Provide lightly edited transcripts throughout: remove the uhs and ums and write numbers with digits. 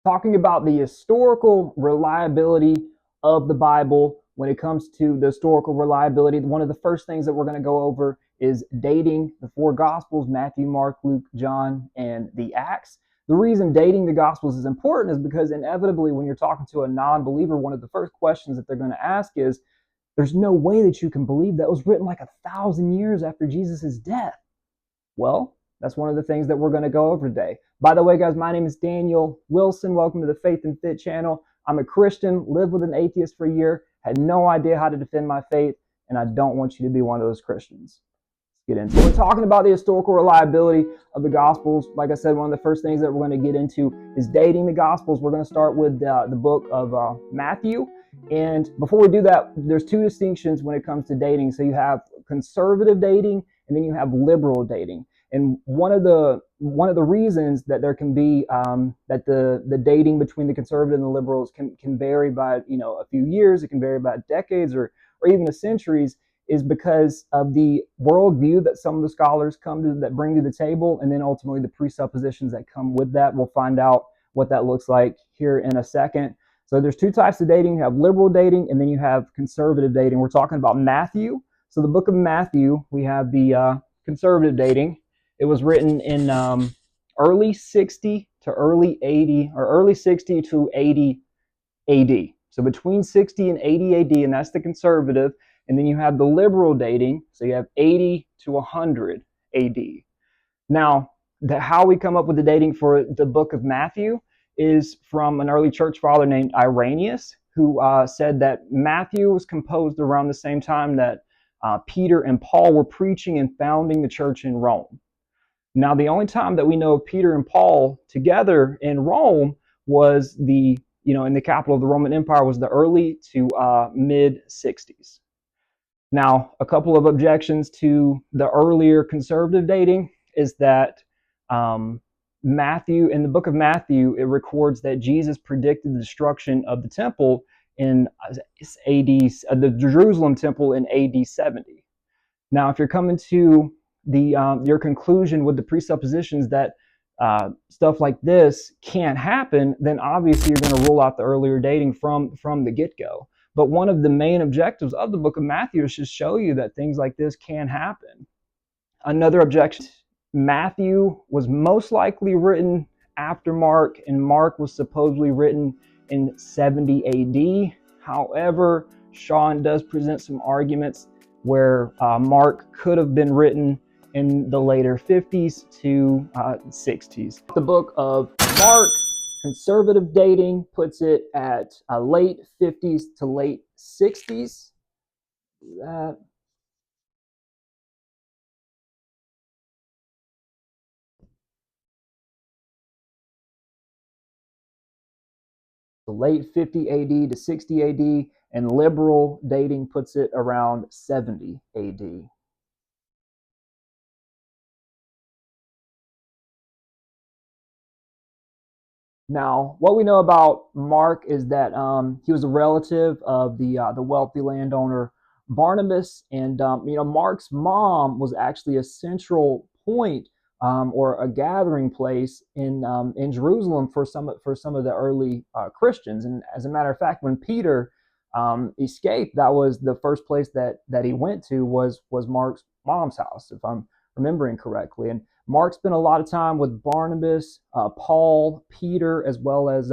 talking about the historical reliability of the Bible. When it comes to the historical reliability, one of the first things that we're going to go over is dating the four Gospels: Matthew, Mark, Luke, John, and the Acts. The reason dating the Gospels is important is because inevitably when you're talking to a non-believer, one of the first questions that they're going to ask is, there's no way that you can believe that was written like 1,000 years after Jesus' death. Well, that's one of the things that we're going to go over today. By the way, guys, my name is Daniel Wilson. Welcome to the Faith and Fit channel. I'm a Christian, lived with an atheist for a year, had no idea how to defend my faith, and I don't want you to be one of those Christians. Let's get into it. We're talking about the historical reliability of the Gospels. Like I said, one of the first things that we're going to get into is dating the Gospels. We're going to start with the book of Matthew. And before we do that, there's two distinctions when it comes to dating. So you have conservative dating, and then you have liberal dating. And one of the reasons that there can be that the dating between the conservative and the liberals can vary by a few years, it can vary by decades or even centuries, is because of the worldview that some of the scholars bring to the table, and then ultimately the presuppositions that come with that. We'll find out what that looks like here in a second. So there's two types of dating. You have liberal dating, and then you have conservative dating. We're talking about Matthew. So the book of Matthew, we have the conservative dating. It was written in early 60 to early 80, or early 60 to 80 AD. So between 60 and 80 AD, and that's the conservative. And then you have the liberal dating. So you have 80 to 100 AD. Now, how we come up with the dating for the book of Matthew is from an early church father named Irenaeus, who said that Matthew was composed around the same time that Peter and Paul were preaching and founding the church in Rome. Now, the only time that we know of Peter and Paul together in Rome was in the capital of the Roman Empire, was the early to mid 60s. Now, a couple of objections to the earlier conservative dating is that Matthew, in the book of Matthew, it records that Jesus predicted the destruction of the temple in the Jerusalem temple in AD 70. Now, if you're coming to your conclusion with the presuppositions that stuff like this can't happen, then obviously you're going to rule out the earlier dating from the get-go. But one of the main objectives of the book of Matthew is to show you that things like this can happen. Another objection: Matthew was most likely written after Mark, and Mark was supposedly written in 70 AD. However, Sean does present some arguments where Mark could have been written in the later 50s to 60s. The book of Mark, conservative dating puts it at late 50s to late 60s. The late 50 AD to 60 AD, and liberal dating puts it around 70 AD. Now, what we know about Mark is that he was a relative of the wealthy landowner Barnabas, and Mark's mom was actually a central point or a gathering place in Jerusalem for some of the early Christians. And as a matter of fact, when Peter escaped, that was the first place that he went to was Mark's mom's house, if I'm remembering correctly. And Mark spent a lot of time with Barnabas, Paul, Peter, as well as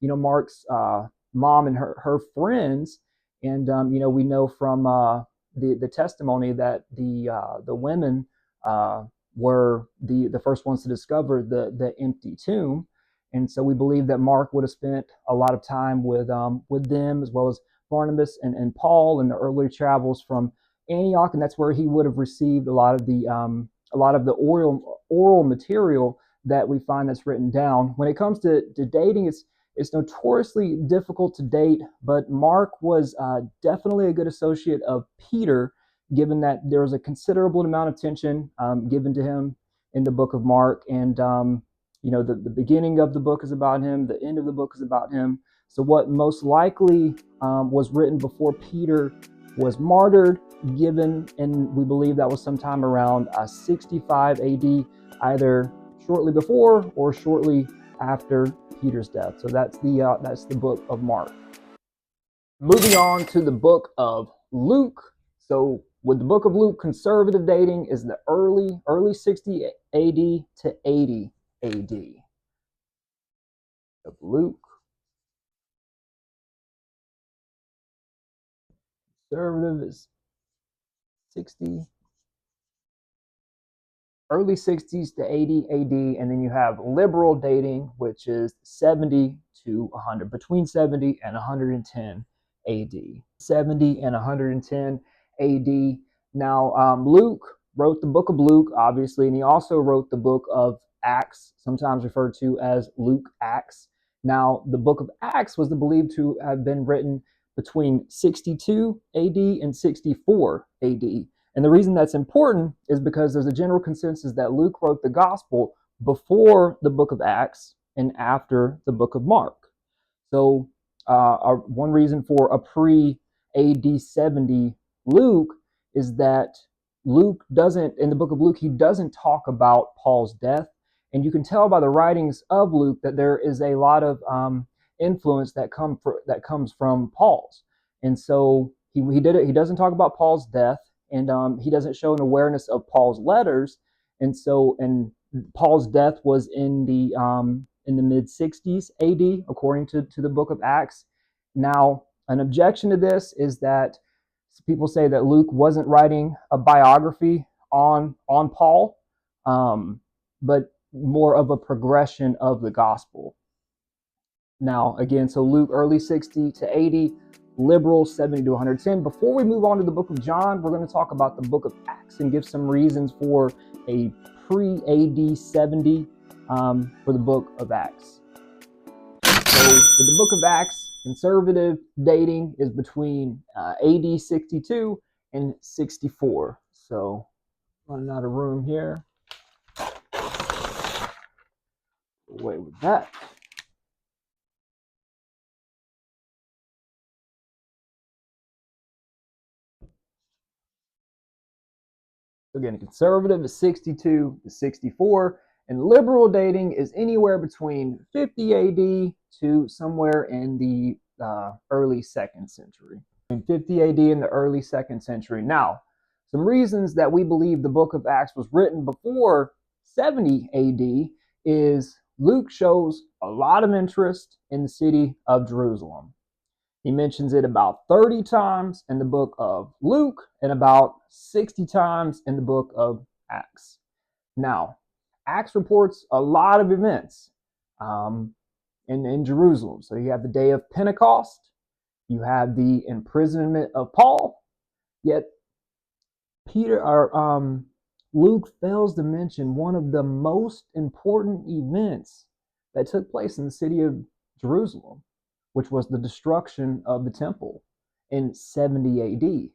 Mark's mom and her friends. And we know from the testimony that the women were the first ones to discover the empty tomb. And so we believe that Mark would have spent a lot of time with them, as well as Barnabas and Paul in the early travels from Antioch, and that's where he would have received a lot of the oral material that we find that's written down. When it comes to dating, it's notoriously difficult to date, but Mark was definitely a good associate of Peter, given that there was a considerable amount of attention given to him in the book of Mark. And the beginning of the book is about him, the end of the book is about him. So what most likely was written before Peter was martyred, and we believe that was sometime around 65 AD, either shortly before or shortly after Peter's death. So that's the book of Mark. Moving on to the book of Luke. So with the book of Luke, conservative dating is the early 60 AD to 80 AD. Of Luke. Conservative is 60, early 60s to 80 AD, and then you have liberal dating, which is 70 to 100, between 70 and 110 AD. 70 and 110 AD. Now, Luke wrote the book of Luke, obviously, and he also wrote the book of Acts, sometimes referred to as Luke Acts. Now, the book of Acts was believed to have been written between 62 AD and 64 AD. And the reason that's important is because there's a general consensus that Luke wrote the gospel before the book of Acts and after the book of Mark. So one reason for a pre-AD 70 Luke is that Luke doesn't, in the book of Luke, he doesn't talk about Paul's death. And you can tell by the writings of Luke that there is a lot of influence that comes from Paul's. And so he doesn't talk about Paul's death, and he doesn't show an awareness of Paul's letters. And Paul's death was in the mid 60s AD, according to the book of Acts. Now, an objection to this is that people say that Luke wasn't writing a biography on Paul, but more of a progression of the gospel. Now, again, so Luke, early 60 to 80, liberal 70 to 110. Before we move on to the book of John, we're going to talk about the book of Acts and give some reasons for a pre-AD 70 for the book of Acts. So for the book of Acts, conservative dating is between AD 62 and 64. So running out of room here. Away with that. Again, conservative is 62 to 64, and liberal dating is anywhere between 50 AD to somewhere in the early 2nd century. 50 AD in the early 2nd century. Now, some reasons that we believe the book of Acts was written before 70 AD is Luke shows a lot of interest in the city of Jerusalem. He mentions it about 30 times in the book of Luke and about 60 times in the book of Acts. Now, Acts reports a lot of events in Jerusalem. So you have the day of Pentecost, you have the imprisonment of Paul, yet Luke fails to mention one of the most important events that took place in the city of Jerusalem, which was the destruction of the temple in 70 AD.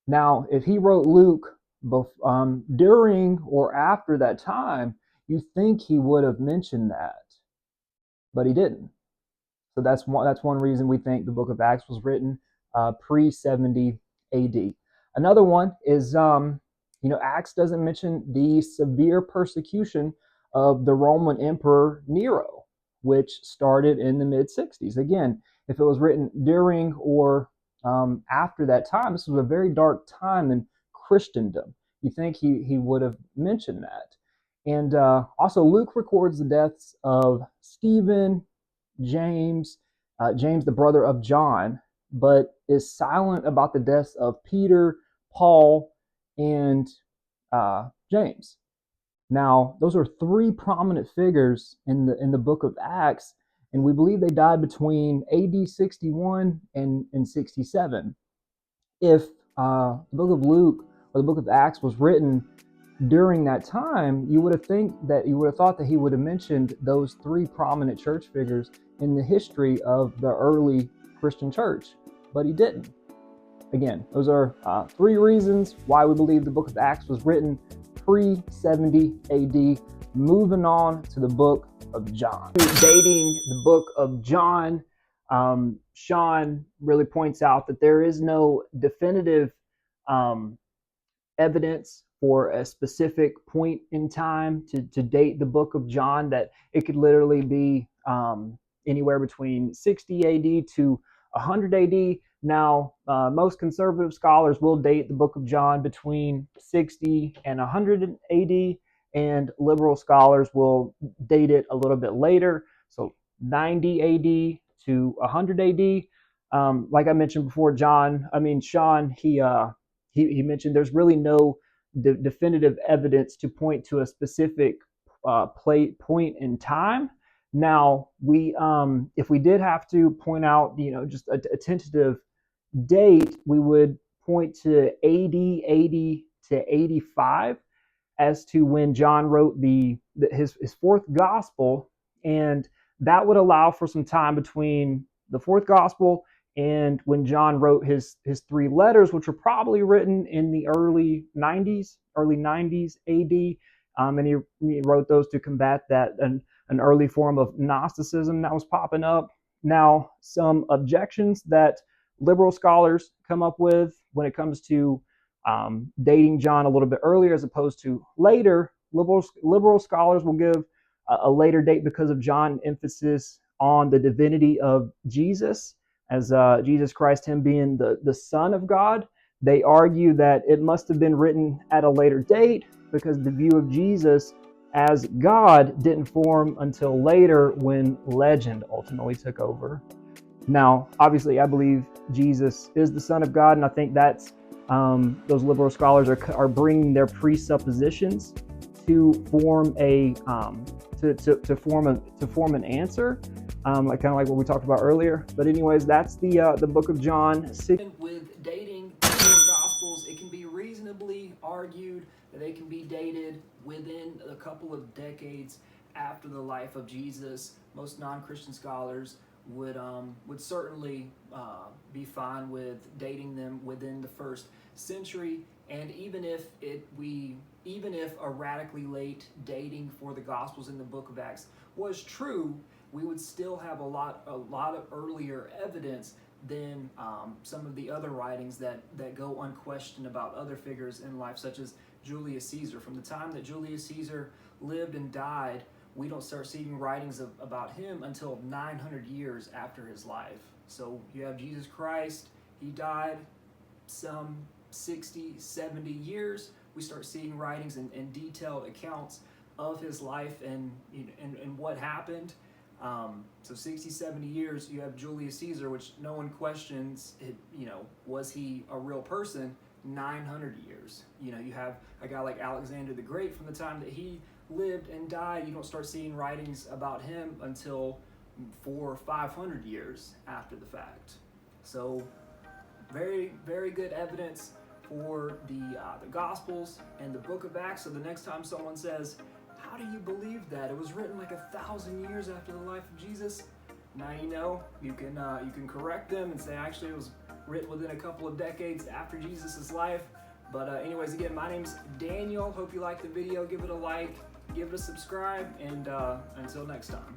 Now, if he wrote Luke during or after that time, you think he would have mentioned that, but he didn't. So that's one reason we think the book of Acts was written pre-70 AD. Another one is, Acts doesn't mention the severe persecution of the Roman Emperor Nero, which started in the mid-60s. Again, if it was written during or after that time, this was a very dark time in Christendom. You think he would have mentioned that. And also Luke records the deaths of Stephen, James, the brother of John, but is silent about the deaths of Peter, Paul, and James. Now, those are three prominent figures in the book of Acts, and we believe they died between AD 61 and 67. If the book of Luke or the book of Acts was written during that time, you would have thought that he would have mentioned those three prominent church figures in the history of the early Christian church, but he didn't. Again, those are three reasons why we believe the book of Acts was written pre-70 AD. Moving on to the book of John. Dating the book of John, Sean really points out that there is no definitive evidence for a specific point in time to date the book of John, that it could literally be anywhere between 60 AD to 100 AD. Now, most conservative scholars will date the book of John between 60 and 100 AD, and liberal scholars will date it a little bit later, so 90 AD to 100 AD. Like I mentioned before, Sean, he mentioned there's really no definitive evidence to point to a specific point in time. Now, if we did have to point out, just a tentative date, we would point to AD 80 to 85 as to when John wrote his fourth gospel, and that would allow for some time between the fourth gospel and when John wrote his three letters, which were probably written in the early 90s AD, and he wrote those to combat that an early form of Gnosticism that was popping up. Now, some objections that liberal scholars come up with when it comes to dating John a little bit earlier as opposed to later. Liberal scholars will give a later date because of John's emphasis on the divinity of Jesus, as Jesus Christ, him being the Son of God. They argue that it must have been written at a later date because the view of Jesus as God didn't form until later when legend ultimately took over. Now, obviously, I believe Jesus is the Son of God, and I think that's those liberal scholars are bringing their presuppositions to form to form an answer, like kind of like what we talked about earlier. But anyways, that's the book of John. With dating the Gospels, it can be reasonably argued that they can be dated within a couple of decades after the life of Jesus. Most non-Christian scholars would certainly be fine with dating them within the first century, and even if a radically late dating for the Gospels in the Book of Acts was true, we would still have a lot of earlier evidence than some of the other writings that go unquestioned about other figures in life, such as Julius Caesar. From the time that Julius Caesar lived and died, we don't start seeing writings about him until 900 years after his life. So you have Jesus Christ, he died some 60, 70 years. We start seeing writings and detailed accounts of his life and what happened. So 60, 70 years, you have Julius Caesar, which no one questions, was he a real person? 900 years. You have a guy like Alexander the Great. From the time that he lived and died, you don't start seeing writings about him until 400 or 500 years after the fact. So very, very good evidence for the Gospels and the Book of Acts. So the next time someone says, "How do you believe that? It was written like 1,000 years after the life of Jesus." Now you can correct them and say, actually, it was written within a couple of decades after Jesus' life. But anyways, again, my name's Daniel. Hope you liked the video. Give it a like, give it a subscribe, and until next time.